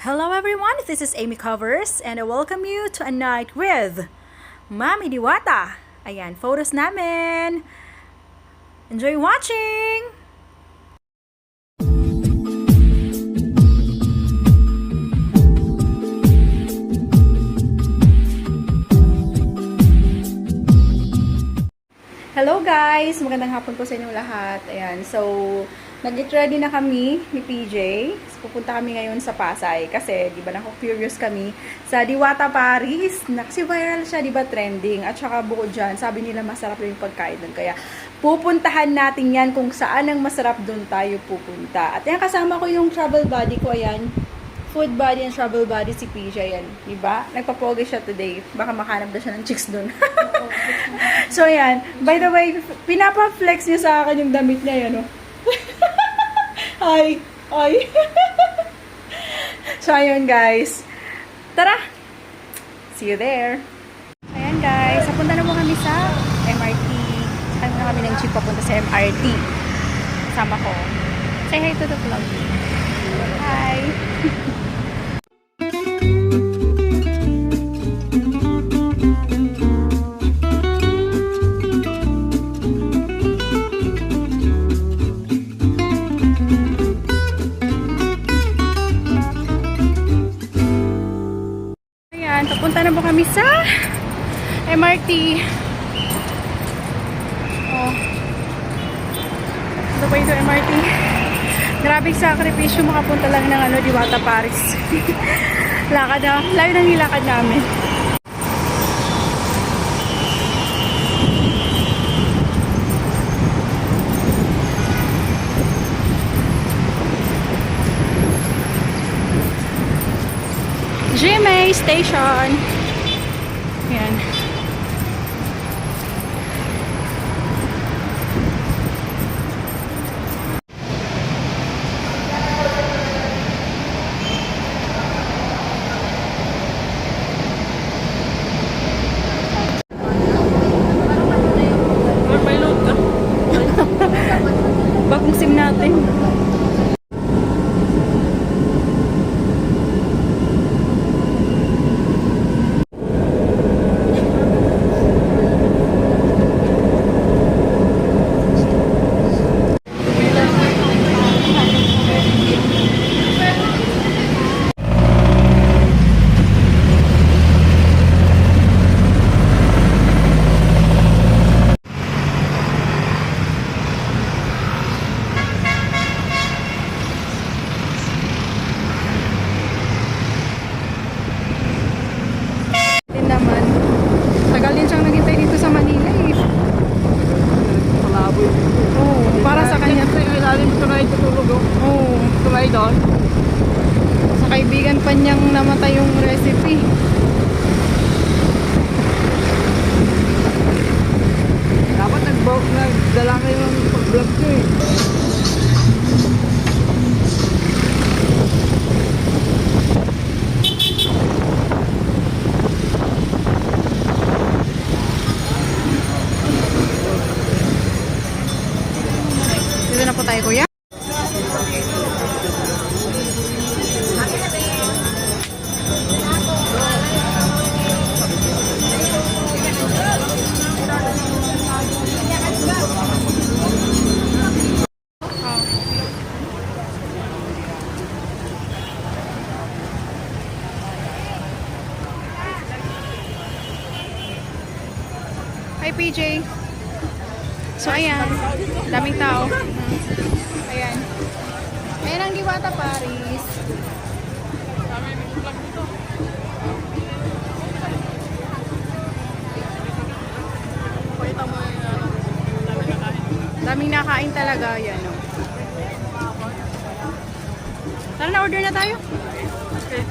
Hello everyone, this is Amy Covers and I welcome you to a night with Mami Diwata. Ayan, photos namin. Enjoy watching! Hello guys! Magandang hapon po sa inyong lahat. Ayan, so nag-get ready na kami ni PJ. So, pupunta kami ngayon sa Pasay kasi di ba curious kami sa Diwata Paris. Kasi viral siya, di ba, trending. At saka bukod dyan, sabi nila masarap yung pagkain doon. Kaya pupuntahan natin yan kung saan ang masarap doon tayo pupunta. At yan, kasama ko yung travel buddy ko. Ayan, food buddy and travel buddy si PJ yan. Di ba? Nagpapogi siya today. Baka makahanap na siya ng chicks doon. So, ayan. By the way, pinapa-flex niya sa akin yung damit niya yan, no? Hi! Hi! So, ayun guys. Tara! See you there! Ayan guys, napunta na po kami sa MRT. Sakay na kami ng jeep papunta sa MRT. Kasama ko. Say hi to the vlog. Hi! Papunta na po kami sa MRT. Oh. Ito po yung MRT. Grabing sakripisyo makapunta lang ng Diwata Paris. Lakad na. Layo nang nilakad namin. GMA Station. Yan. Bagong SIM natin. Sa kaibigan pa niyang namatay yung recipe. Dapat nagdala kayo ng pag-vlog ko eh. Dito na po tayo, kuya. Hi PJ. So ayan, daming tao. Ayan. Ayan ang Diwata Paris. Daming nakain talaga yan, no? Tara na, order na tayo. Okay.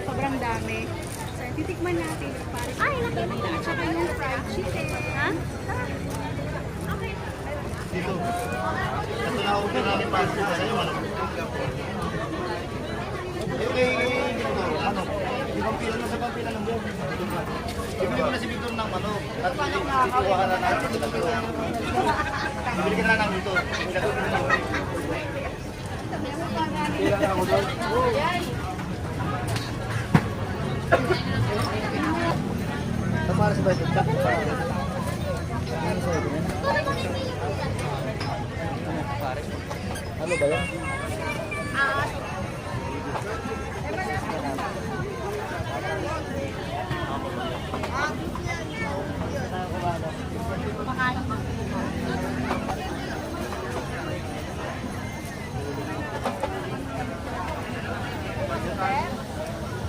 Sobrang dami. So, titikman natin yung Paris. Ay, nakita. At saka yung fried chicken. Ha? Okay. Dito. Ito na ako namin Paris sa kayo. Ano? Pampila na sa Pampila ng buong. Ibili mo na si Victor ng manok. At ikuha ka na natin. Ibili ka na namin ito. Pila na ako doon. Ito para sa budget ka. Ano ba yan?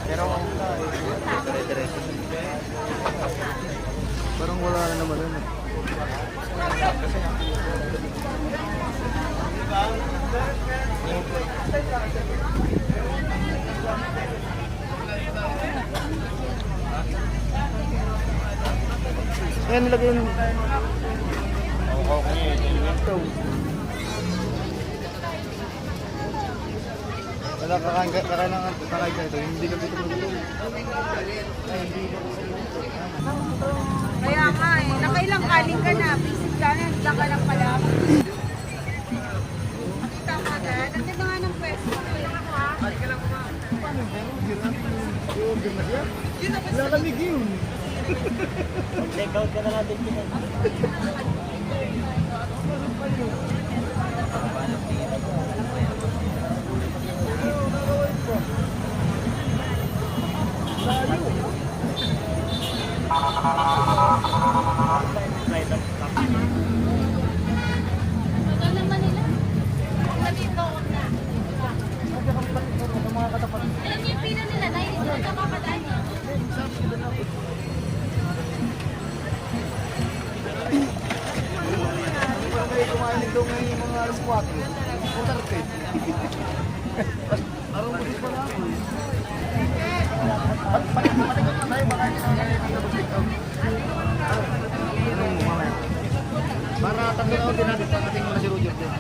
Pero parang wala na naman yun. Ayan, nilagay yun. Wala, kakain ka ito. Hindi ka dito magulong. Kaya nga eh, nakailang kaling ka na, visit ka na, hindi ka lang pala. Makita ka agad, ang ganda nga ng pwesto. Lalamig yun. Take out ka na natin yun. Kumain nito ngayong mga alas 4. Utarte. Arong butis pa na ako. Patikot na tayo. Baka para tatlo na din natin pag ating mga si Roger din.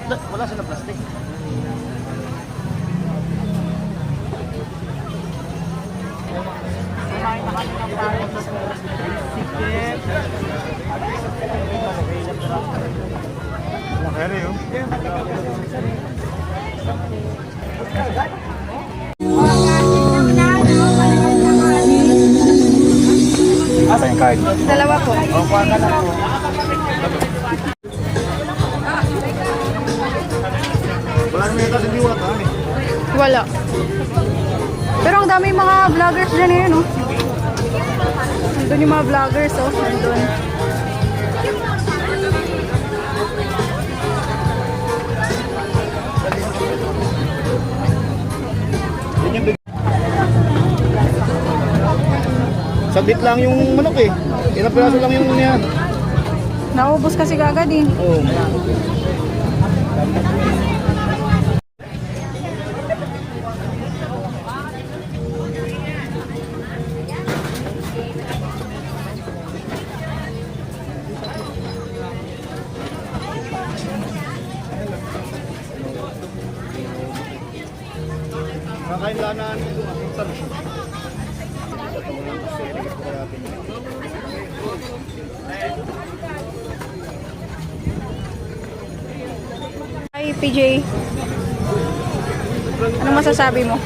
Wala sila plastic. Kumain na kami ng parang sikip. Nakaya yun. Asan yung card? Dalawa po. O, kuha ka na po. Wala naman yata sa diwata, ano eh. Wala. Pero ang dami mga vloggers dyan eh, no? Nandun yung mga vloggers, oh. Nandun. Sabit lang yung manok eh. Ilang piraso lang yung yan. Naubos kasi kagad eh. Oo. Kakailangan ito mapuntan. Hi, PJ. Ano masasabi mo?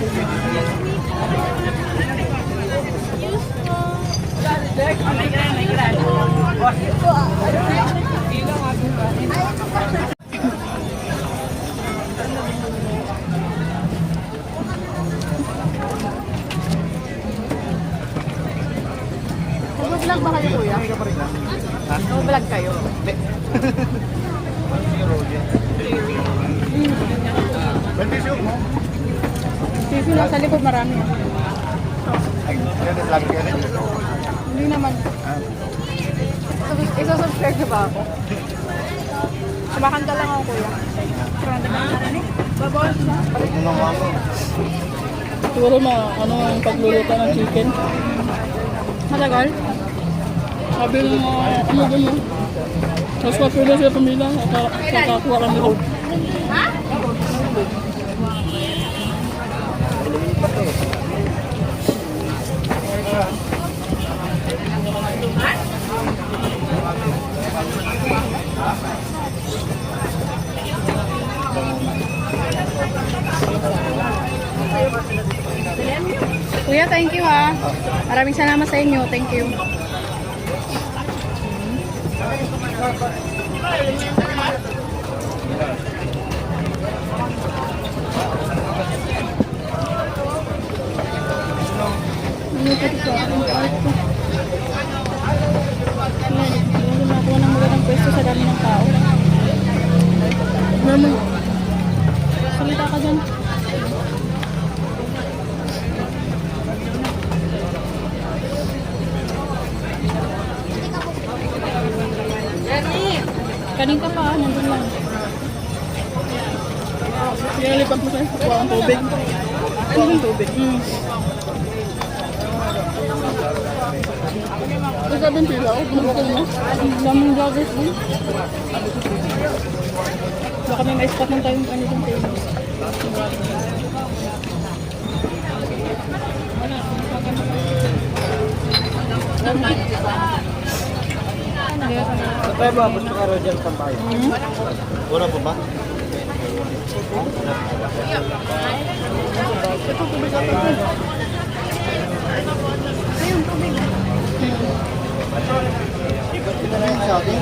Nag-vlog ba kayo, kuya? Nag-vlog kayo? Hindi. Bentisyo mo? Sisi lang sa likod marami. Ay, yan is lagi ka rin. Hindi naman. Isa-subscribe na ba ako? Sumakanta lang ako, kuya. Babawal na. Balik mo ng mama. Siguro na, ano ang pagluluto ng chicken? Matagal? Sabi ng mga kumugan mo. Tapos kapila sila pamila. Kakakuha lang nila. Kuya, thank you ha. Maraming salamat sa inyo. Thank you. Ano pa ito? Ang art ko. Hindi nakuha ng magandang pwesto sa dami ng tao. Normal. Salita ka dyan. Kanin ka pa, nandun lang. Kaya lipat mo sa'yo, kuha ang tubig. Ano yung tubig? Ito sabi yung pila, kumagkal mo. Daming joggers din. Baka may ma-spot ng tayong ano yung famous. Patay ba? Gusto ka Roger Sampaio? Wala po ba? Ikot ko na lang sa atin.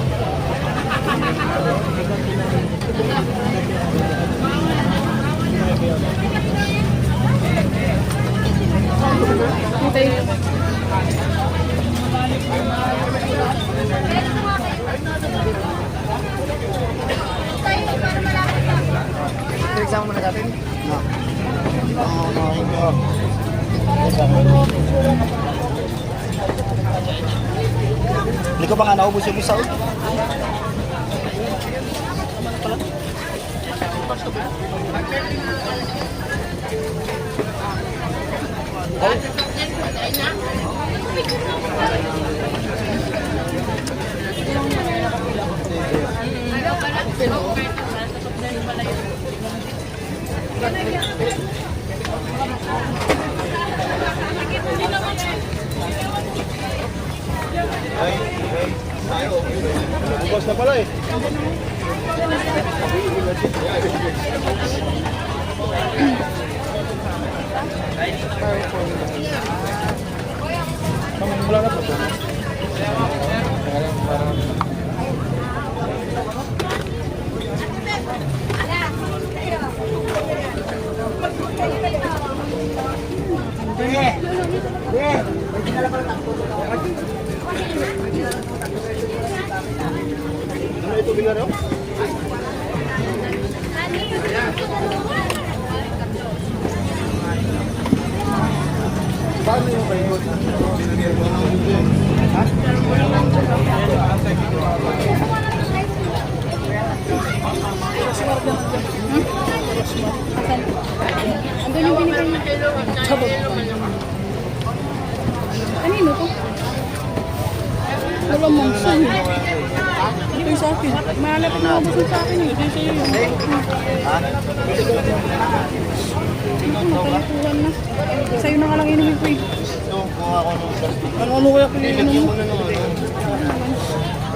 Exam mo na natin? No. Hindi ko ba nga naubos yung isa? Ubos na pala eh. Wala na po. Ano ito binaro? Paano yung kayo? Ha? Andun yung binigay niya. Sabot. Kanino to? Wala mong sun. Ito yung sa akin. Malapit na ubos sa akin eh. Ito yung sa'yo yun. Ha? Nakalukuhan na. Sa'yo na nga lang inumin ko eh. Ito, kung ako nung plastic. Ano kaya kailangan Lagyan mo? mo na nung ano.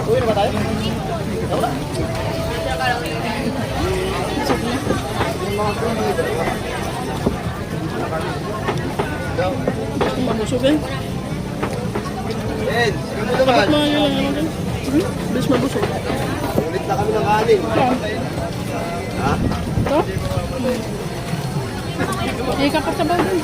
Uwi na ba tayo? Wala. Mabusog eh. Ben, sige mo Bakit naman. mga kailangan natin? Bilis mabusog. Ulit na kami ng kanin. Ha? Ito? Hindi ka kasabaw din.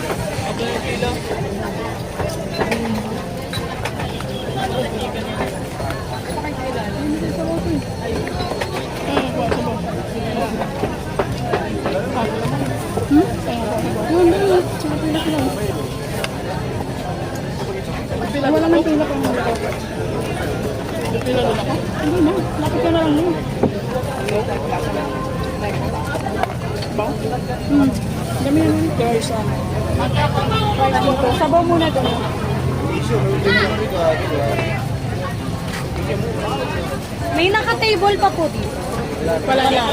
Wala nang pila pang mga. Pila din ako? Hindi na. Lapit ka na lang yun. Dami naman guys. Price dito. Sabaw muna ito. May naka-table pa po dito. Wala lang.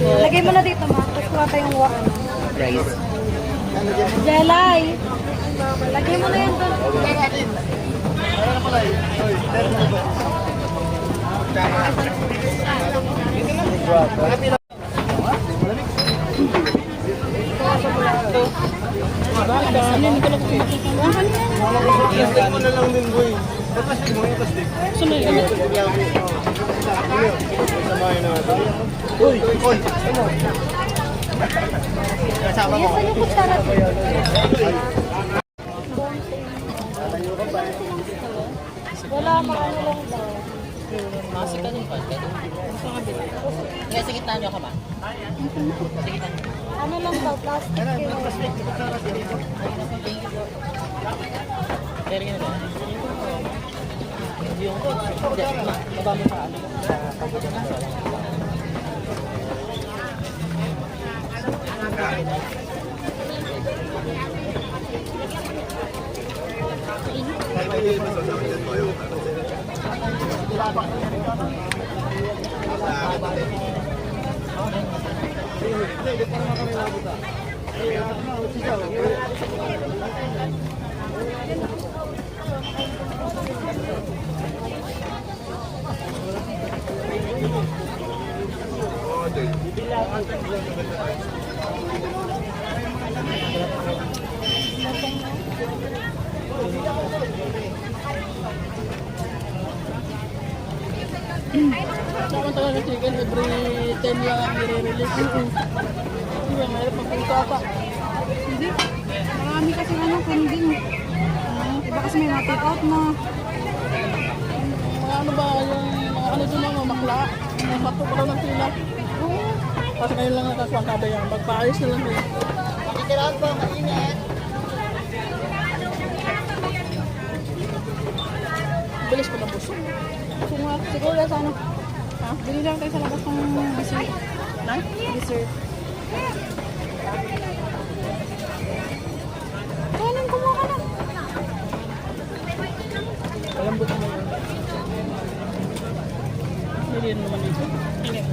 Lagay mo na dito, ma. Tapos kuha tayong rice. Jelay. Lagay mo na yan doon. Dami. Hindi ko lang kumakita. Plastic mo na lang din, boy. Plastic mo yung plastic. Saan na yun? Samahin na ito. Uy! Uy! Ano? Kasama mo. Yan, yung kutsara. Wala, marami lang daw. Ano lang daw, plastic. Saan talaga chicken every 10 lang ang nire-release. Di ba, mayroon pang pangkaka. Hindi. Marami kasi pending. Iba kasi may take out na. Mga ano ba, yung mga ano doon mga makla. Mga mato pa daw ng pila. Kasi ngayon lang nakakuha kada yan. Magpaayos na lang yun. Makikiraan po, mainit. Bilis ko na busog. Siguro sa ano. Ha? Bili lang tayo sa labas ng dessert. Na? Dessert. Kainin, kumuha ka na. Alam ko naman yun. Hindi rin naman ito. Ingat.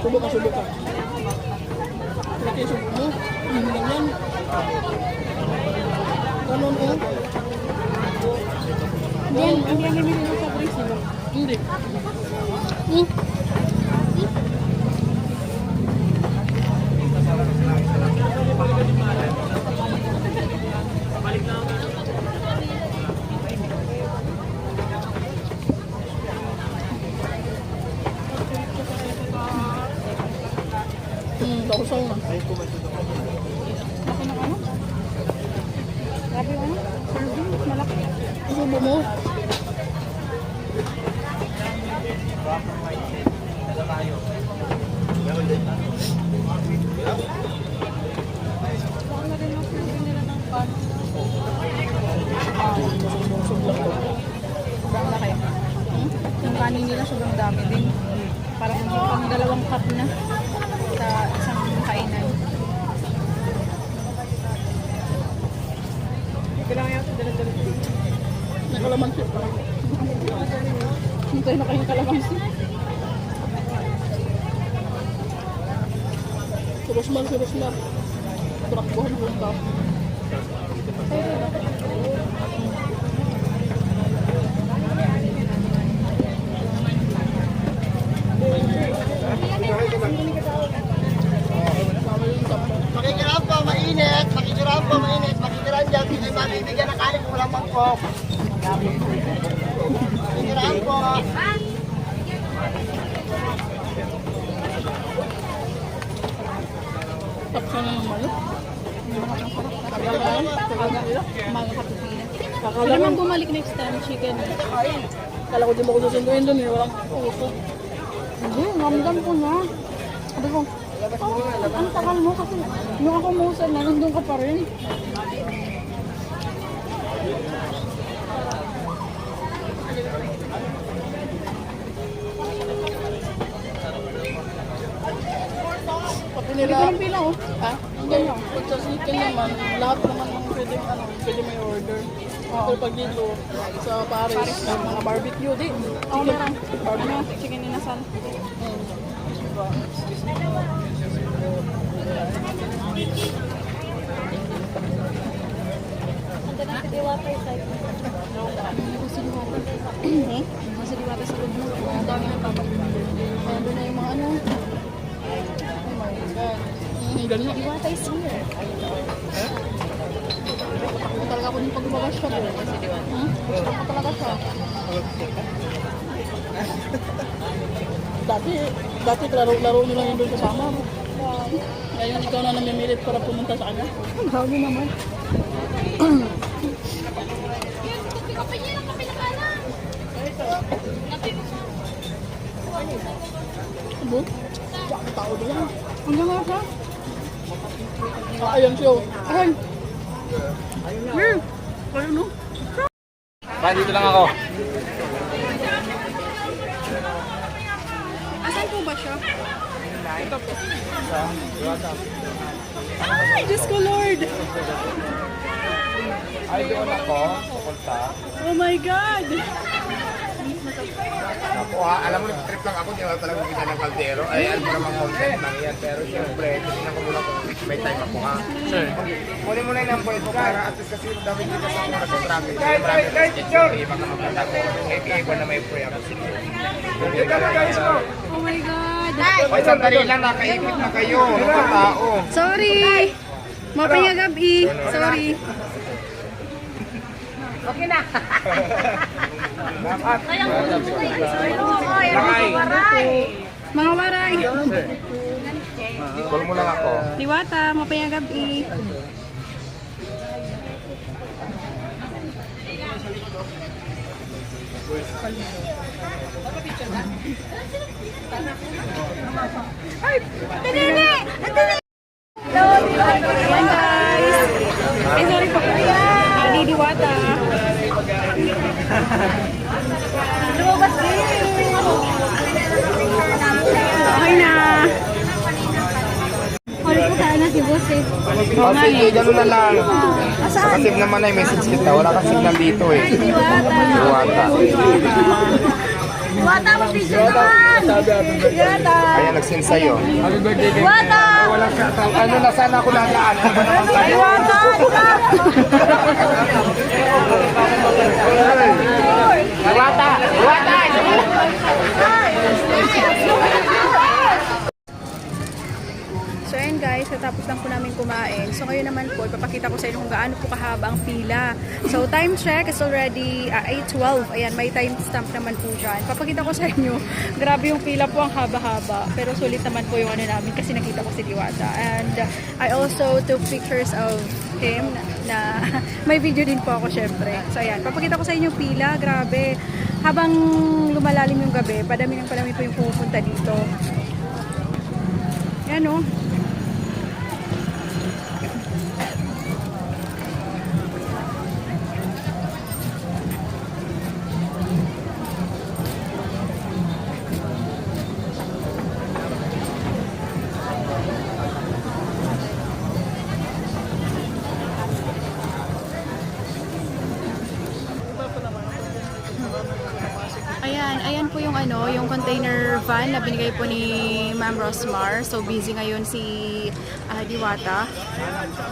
Subok ka. Laki subok mo. Hindi lang yan. Ganon ko. Hindi yan bibili sa price, diba? Hindi. Kausaw na. Laki ng ano? Grabe yung ano? Serving, malaki. Subo mo. Baka na rin ang serving nila ng pan. Sobrang laki. Yung kanin nila sobrang dami din. Parang pang 2 cup na sa isang kainan. Kailangan yung dala-dala. Nakalamansi pa. Hintay na kayong kalamansi. Surusmar. Turakbuhan mo ka. Makikiraan po, mainit. Makikiraan po, mainit. Makikiraan dyan. Hindi mabibigyan ng kanin kung walang mangkok. Makikiraan po. Tapos na ng malo. Kakalaan nila. Mga kapipila. Kakalaan naman bumalik next time, chicken. Kala ko di mo ko susunduin doon, walang puso. Hindi, ramdam ko na. Sabi ko, ang tagal mo kasi nung ako musan na, nandun ka pa rin. Pati Hindi nila, ko lang pila oh. ha? Hindi lang. Pag sa chicken naman, lahat naman ng pwede may order. Pero pag dito, sa Paris, may mga barbecue din. Oo, meron. Ano? Chicken inasal. Sa diwata sa loob mo. Ang dami ng tapak. Kaya doon na yung mga ano. Oh my God. Ganun. Diwata is here. Gusto talaga ako din pag lumabas siya doon. Gusto ko talaga siya. Dati laro nyo lang yun doon kasama. Ngayon ikaw na namimilit para pumunta sa kanya. Grabe naman. Ano? Ang tao doon. Ang ganda siya. Ayan siya. Ayan. Ayun no? Dito lang ako. Asan po ba siya? Ay, Diyos ko Lord! Ay, doon ako. Pupunta. Oh my God! Ako ha, alam mo, trip lang ako, di ba talagang kita ng kaldero. Ay, alam mo naman content lang yan. Pero siyempre, titignan ko muna kung may time ako ha. Sir. Kunin mo na yung number ko para at least kasi dami dito sa mga nag-traffic. Marami na schedule. Baka magkata ko. Kaya ko na may free ako. Oh my God! Ay, sandali lang, nakaipit na kayo. Mga tao. Sorry! Mapaya gabi. Sorry. Mga waray. Call mo lang ako. Diwata, mapaya gabi. Ay! Dali! Ayan guys! Ay, sorry po. Hindi Diwata. Lumabas din! Okay na. Huli po sana si boss eh. Oh, sige, gano'n na lang. Sa kasip naman ay message kita. Wala kang signal dito eh. Diwata. Diwata. Diwata, mag-video naman! Diwata! Kaya nag-send sa'yo. Diwata! Ano na sana ako lalaan? Ano ba naman kayo? Diwata! Diwata! Diwata! So ayan guys, natapos lang po namin kumain. So ngayon naman po, ipapakita ko sa inyo kung gaano po kahaba ang pila. So time check is already 8:12. Ayan, may time stamp naman po dyan. Papakita ko sa inyo, grabe yung pila po, ang haba-haba. Pero sulit naman po yung ano namin kasi nakita ko si Diwata. And I also took pictures of him na may video din po ako syempre. So ayan, papakita ko sa inyo yung pila, grabe. Habang lumalalim yung gabi, padami ng padami po yung pupunta dito. Ayan o. Ayan po yung ano, yung container van na binigay po ni Ma'am Rosmar. So busy ngayon si Diwata.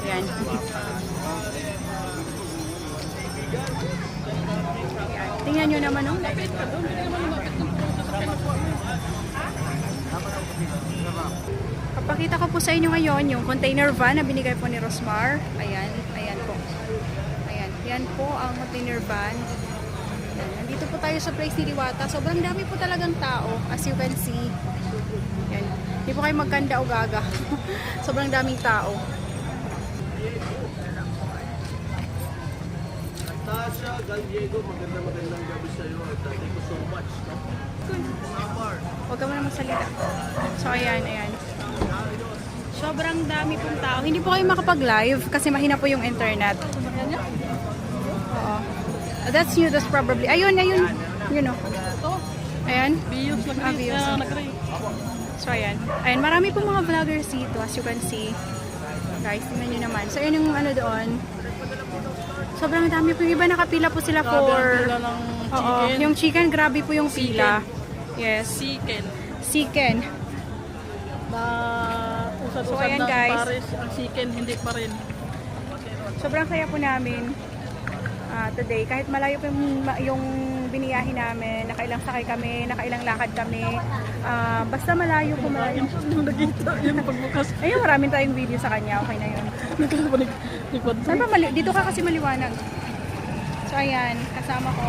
Ayan. Tingnan nyo naman oh. Papakita ko po sa inyo ngayon yung container van na binigay po ni Rosmar. Ayan, ayan po. Ayan, yan po ang container van. Nandito po tayo sa place ni Diwata. Sobrang dami po talagang tao, as you can see. Yan. Hindi po kayo magkanda o gaga. Sobrang daming tao. Tasha Gallego, magandang gabi sa iyo at thank you so much. Huwag ka muna magsalita. So, ayan. Sobrang dami pong tao. Hindi po kayo makapag-live kasi mahina po yung internet. Oo. That's new. That's probably... Ayun. You know. Ayan. Views Views. nag-ray. So, ayan. Ayan, marami pong mga vloggers dito as you can see. Guys, tingnan nyo naman. So, ayan yung ano doon. Sobrang dami po. Yung iba nakapila po sila for... Pila ng Oo. chicken. Yung chicken, grabe po yung pila. Yes. Chicken. Na usad-usad So, ayan, na guys. Paris, ang chicken hindi pa rin. Sobrang saya po namin today. Kahit malayo po yung biniyahin namin, nakailang sakay kami, nakailang lakad kami. Basta malayo. Yung nakita, yung pagbukas. Ayun, maraming tayong video sa kanya. Okay na yun. Nagkakabalig. Saan ba dito ka kasi maliwanag. So, ayan. Kasama ko.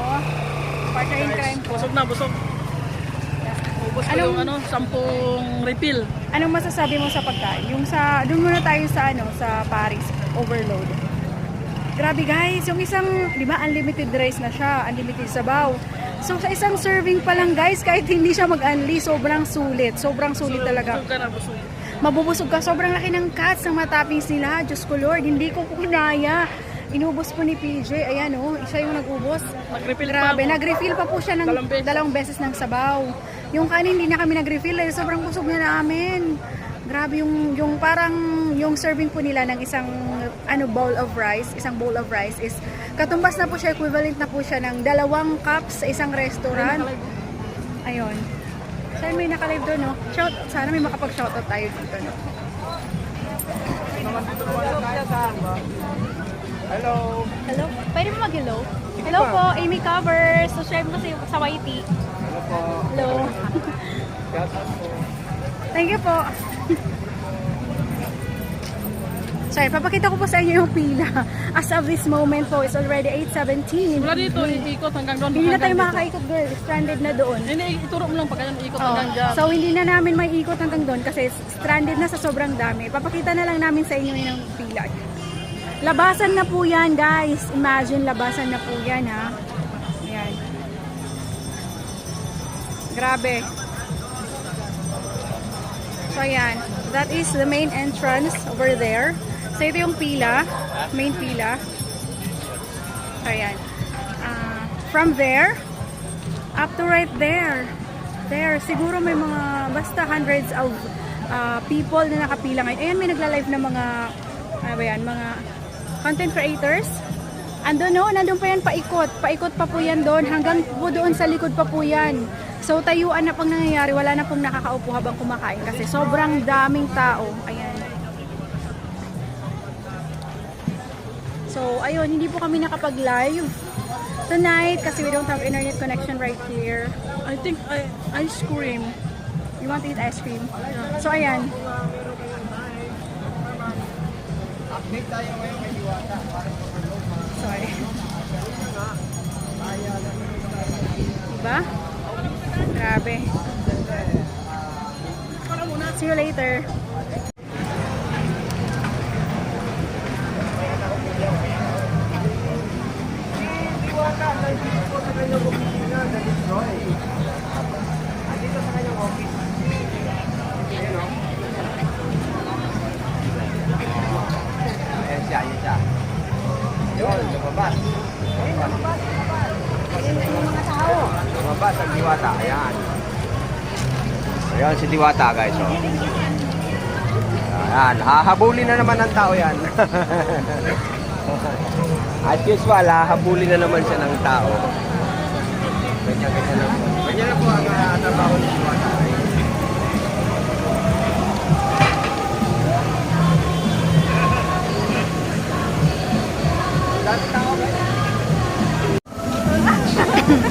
Partner in crime po. Busog na, busog. Ubus ko Anong- yung 10 refill. Anong masasabi mo sa pagkain? Doon muna tayo sa Paris. Overload. Grabe guys, yung isang, di ba, unlimited rice na siya, unlimited sabaw. So sa isang serving pa lang guys, kahit hindi siya mag-unli, sobrang sulit talaga. Busog ka na, busog. Mabubusog ka, sobrang laki ng cuts, ng matappings nila. Diyos ko Lord, hindi ko kunaya. Inubos po ni PJ, ayan oh, siya yung nag-ubos. Nag-refill Grabe, pa ako. nag-refill pa po siya ng Dalawang beses. dalawang beses ng sabaw. Yung kanin, hindi na kami nag-refill, sobrang busog na namin. Grabe yung parang yung serving po nila ng isang bowl of rice is katumbas na po siya, equivalent na po siya ng 2 cups sa isang restaurant. Ayun. Saan may nakalive doon, no? Sana may makapag-shoutout tayo dito, no? Hello! Hello? Pwede mo mag-hello? Hello po, Amy Covers. Subscribe mo sa YT. Hello po. Hello. Shout out po. Thank you po. Sorry, papakita ko po sa inyo yung pila. As of this moment po, it's already 8:17. Mula dito, iikot hanggang doon. Hindi na tayo hanggang dito. makakaikot, girl. Stranded na doon. Hindi, ituro mo lang pag ganyan, ikot Oh, hanggang dyan. so hindi na namin may ikot hanggang doon kasi stranded na sa sobrang dami. Papakita na lang namin sa inyo yung pila. Labasan na po yan, guys. Imagine, labasan na po yan, ha. Ayan. Grabe. So, ayan. That is the main entrance over there. So, ito yung pila. Main pila. So, ayan. From there, up to right there. There, siguro may mga, basta hundreds of people na nakapila ngayon. Ayan, may nagla-live na mga, ano ba yan, mga content creators. Nandun pa yan, paikot. Paikot pa po yan doon. Hanggang po doon sa likod pa po yan. So, tayuan na pang nangyayari. Wala na pong nakakaupo habang kumakain kasi sobrang daming tao. Ayan. So, ayun, hindi po kami nakapag-live tonight kasi we don't have internet connection right here. I think ice cream. You want to eat ice cream? So, ayan. Update tayo ngayon kay Diwata. Sorry. Diba? Grabe. See you later. Diwata, nandito po sa kanyang opisina, na-destroy. Nandito sa kanyang office. Ayun o. Ayan siya. Yun, lumabas. Lumabas ang Diwata, ayan. Ayan si Diwata guys, oh. Ayan, hahabulin na naman ng tao yan. As usual, hahabulin na naman siya ng tao. Ganyan lang po. Ganyan lang po ang trabaho ni Diwata.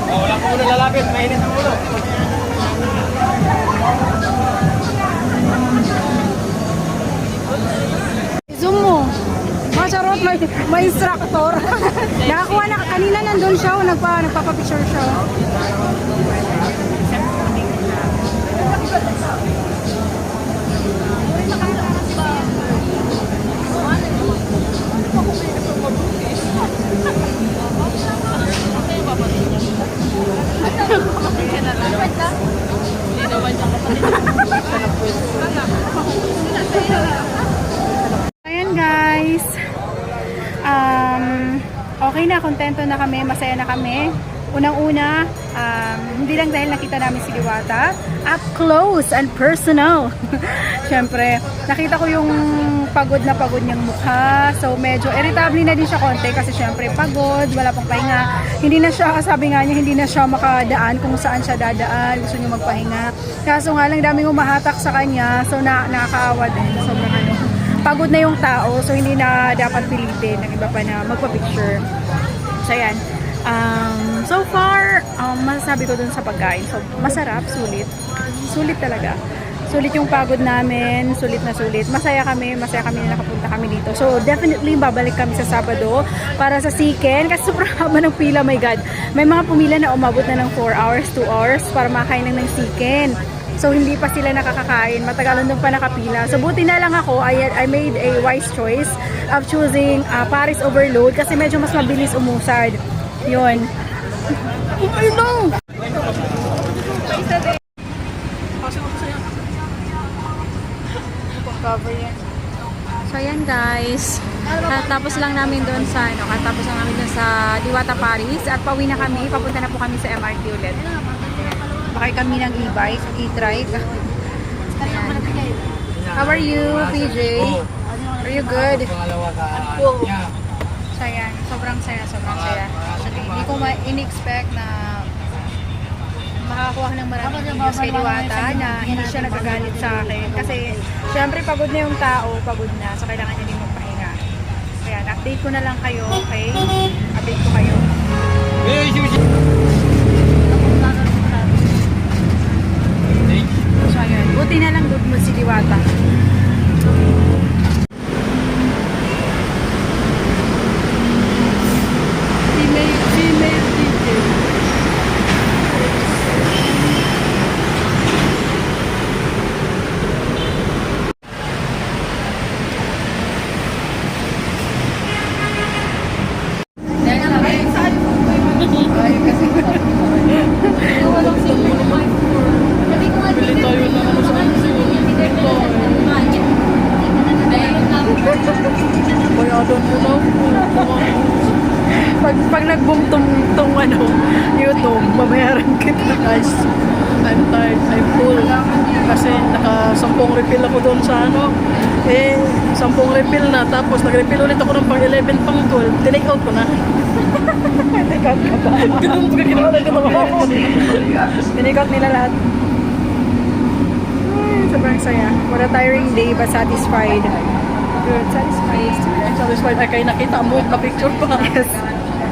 Wala ko muna lalapit, mainit ang ulo. Zoom mo. Charot, may instructor. Nakakuha na, kanina nandun siya, nagpapapicture siya. na, kontento na kami, masaya na kami. Unang-una, hindi lang dahil nakita namin si Diwata, up close and personal. Siyempre, nakita ko yung pagod niyang mukha. So, medyo irritable na din siya konti kasi siyempre pagod, wala pang pahinga. Hindi na siya, sabi nga niya, hindi na siya makadaan kung saan siya dadaan. Gusto niya magpahinga. Kaso nga lang, daming umahatak sa kanya. So, nakakaawa din. Sobrang pagod na yung tao. So, hindi na dapat pilitin ng iba pa na magpa-picture. So, yan. So far, masasabi ko dun sa pagkain. So, masarap, sulit. Sulit talaga. Sulit yung pagod namin, sulit na sulit. Masaya kami na nakapunta kami dito. So, definitely, babalik kami sa Sabado para sa Siken. Kasi sobrang haba ng pila, my God. May mga pumila na umabot na ng 4 hours, 2 hours para makain ng Siken. So, hindi pa sila nakakakain. Matagalan doon pa nakapila. So, buti na lang ako, I made a wise choice of choosing Paris Overload kasi medyo mas mabilis umusad. Yun. Ay, no! Cover yan. So, ayan guys. Tapos lang namin doon sa, katapos lang namin doon sa Diwata Paris at pauwi na kami. Papunta na po kami sa MRT ulit. Bakay kami ng e-bike, e-trike. How are you, PJ? Are you good? So, ayan. Sobrang saya. Actually, hindi ko in-expect na makakuha ng maraming videos kay Diwata na hindi siya nagagalit sa akin. Kasi, syempre, pagod na yung tao, pagod na. So, kailangan niya din magpahinga. Ayan, update ko na lang kayo, okay? Update ko kayo. So, ayan. Buti na lang doon mo si Diwata. Female DJ. Bili tayo ng ano sa ito. Bayadon mo na. Pag nag-boom tong YouTube, babayaran kita. Guys, I'm tired, I'm full. Kasi naka-10 refill ako doon sa 10 refill na. Tapos nag-refill ulit ako ng pang 11 pang 12. Tinake out ko na. Take out ka ba? Ganun pa ginawa na ginawa ko. Pinikot nila lahat. Ay, sobrang saya. What a tiring day but satisfied. Good, satisfied. Satisfied ay kayo nakita mo na picture pa. Yes.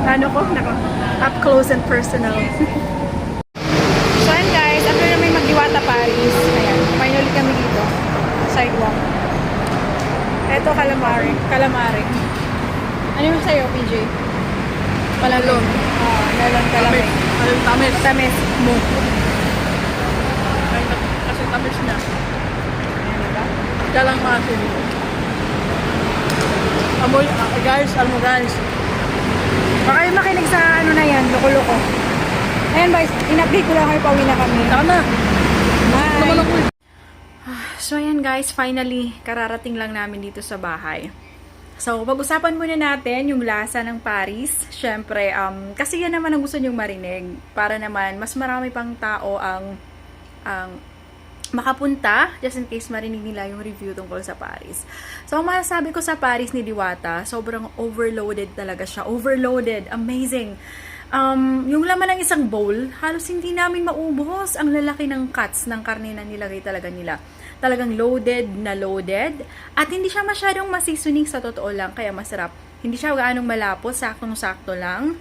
Ano ko? Nako. Up close and personal. So ayan guys, after namin mag-Diwata Paris, ayan, finally kami dito. Sidewalk. Eto, calamari. Ano yung sa'yo, PJ? Palalon. Lalon calamari. Anong tamis? Tamis mo. Kasi tamis niya. Ayan, diba? Kaya lang maasin. Amoy, guys, alam mo guys. Baka kayo makinig sa ano na yan, loko-loko. Ayan guys, in-update ko lang kayo, pauwi na kami. Sana. Bye! Naman ako eh. So ayan guys, finally, kararating lang namin dito sa bahay. So, pag-usapan muna natin yung lasa ng Paris. Siyempre, kasi yan naman ang gusto nyong marinig. Para naman, mas marami pang tao ang makapunta, just in case marinig nila yung review tungkol sa Paris. So, ang masasabi ko sa Paris ni Diwata, sobrang overloaded talaga siya. Overloaded. Amazing. Yung laman ng isang bowl, halos hindi namin maubos. Ang lalaki ng cuts ng karne na nilagay talaga nila. Talagang loaded na loaded. At hindi siya masyadong masisuning sa totoo lang, kaya masarap. Hindi siya gaanong malapot, saktong-sakto lang.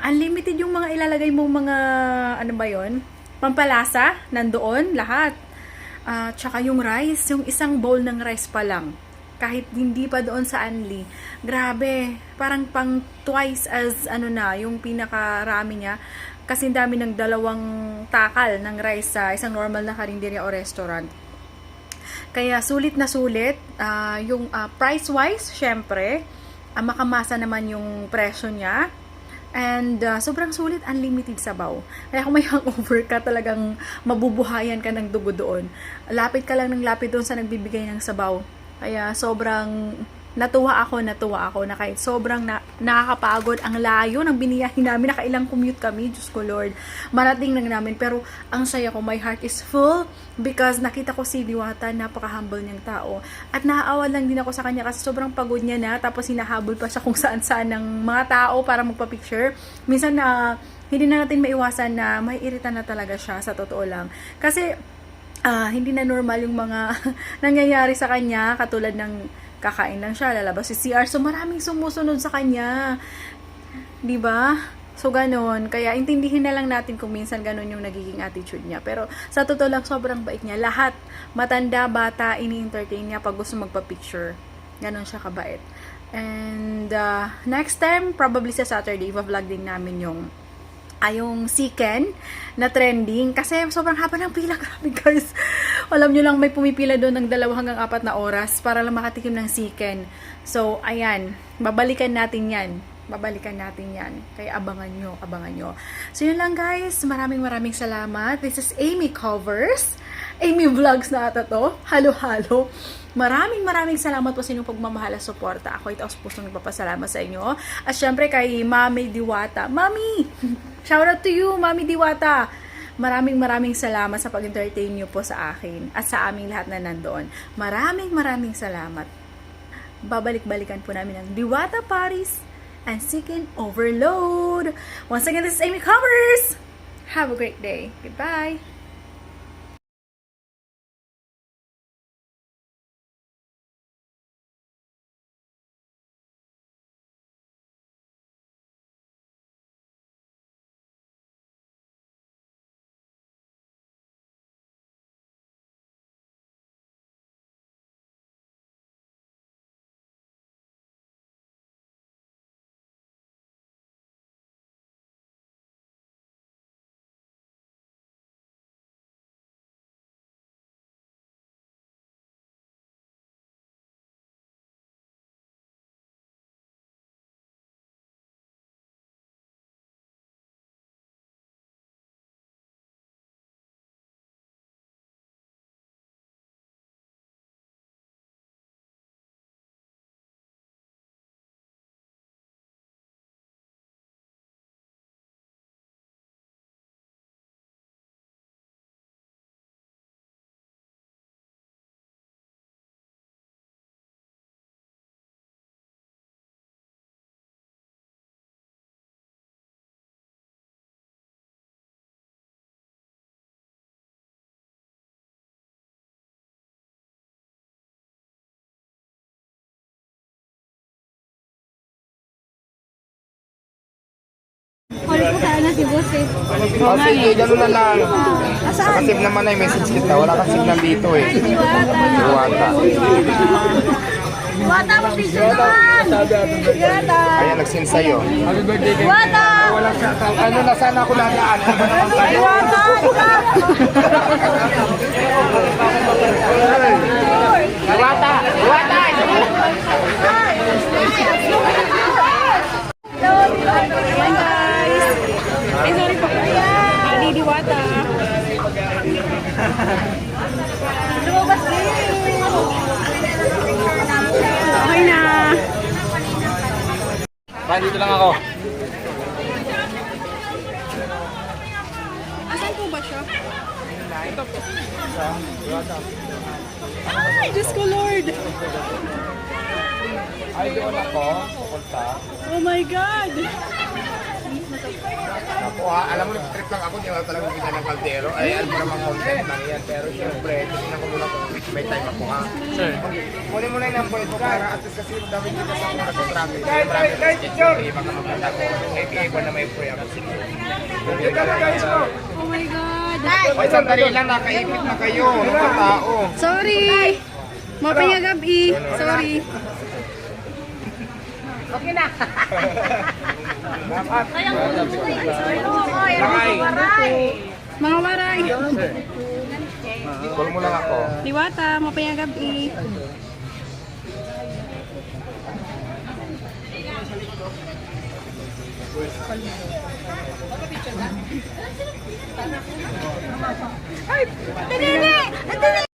Unlimited yung mga ilalagay mong mga, ano ba yun? Pampalasa, nandoon, lahat. Tsaka yung rice, yung isang bowl ng rice pa lang. Kahit hindi pa doon sa Anli. Grabe, parang pang twice as yung pinakarami niya. Kasi dami ng 2 takal ng rice sa isang normal na karinderya o restaurant. Kaya sulit na sulit. Yung price-wise, syempre, makamasa naman yung presyo niya. And sobrang sulit, unlimited sabaw. Kaya kung may hangover ka, talagang mabubuhayan ka ng dugo doon. Lapit ka lang ng lapit doon sa nagbibigay ng sabaw. Kaya sobrang natuwa ako na kahit sobrang nakakapagod, ang layo ng biniyahin namin, nakailang commute kami, Diyos ko Lord, marating lang namin, pero ang saya ko, my heart is full, because nakita ko si Diwata, napaka-humble niyang tao, at naaawa lang din ako sa kanya, kasi sobrang pagod niya na, tapos hinahabol pa siya kung saan-saan ng mga tao para magpa-picture, minsan na, hindi na natin maiwasan na may irita na talaga siya, sa totoo lang, kasi, hindi na normal yung mga nangyayari sa kanya, katulad ng kakain lang siya, lalabas si CR. So, maraming sumusunod sa kanya. 'Di ba? So, ganun. Kaya, intindihin na lang natin kung minsan ganun yung nagiging attitude niya. Pero, sa totoo lang, sobrang bait niya. Lahat, matanda, bata, ini-entertain niya pag gusto magpa-picture. Ganun siya kabait. And, next time, probably sa Saturday, i-vlog din namin yung Siken na trending kasi sobrang haba ng pila, grabe guys. Alam nyo lang, may pumipila doon ng 2 hanggang 4 na oras para lang makatikim ng Siken. So, ayan, babalikan natin yan. Kaya abangan nyo. So, yun lang guys. Maraming salamat. This is Amy Covers. Amy Vlogs na ata to. Halo-halo. Maraming salamat po sa inyong pagmamahal at suporta. Ako ito sa pusong nagpapasalamat sa inyo. At syempre kay Mami Diwata. Mami! Shout out to you, Mami Diwata! Maraming salamat sa pag-entertain niyo po sa akin at sa aming lahat na nandoon. Maraming salamat. Babalik-balikan po namin ang Diwata Paris and Siken Overload. Once again, this is Amy Covers. Have a great day. Goodbye. O sige, gano'n na lang. Nakasave naman na yung message kita. Wala kang signal dito eh. Diwata. Diwata, mag-picture naman! Diwata! Ayan, nag-send sa'yo. Diwata! Ano na sana ako nadaan? Ano ba naman tayo? Diwata! Diwata! Diwata! Ayan guys. Ay, sorry po. Hindi Diwata. Lumabas din! Okay na. Dito lang ako. Asan po ba siya? Ay, Diyos ko Lord. Ay, doon ako. Pupunta. Oh my God. Ako ha, alam mo, trip lang ako, di ba talagang kita ng kaldero. Ay, alam mo naman content lang yan. Pero syempre, tingnan ko muna kung may time ako ha. Sir. Kunin mo na yung number ko para at least kasi dami dito sa mga nag-traffic. Marami na schedule. Baka magkata ko. May iba na may free ako. Oh my God. Ay, sandali lang, nakaipit na kayo. Mga tao. Sorry. Mapaya gabi. Sorry. Okay na! Dapat. Mga waray. Call mo lang ako. Diwata, mapaya gabi. Ay! Dali! Dali!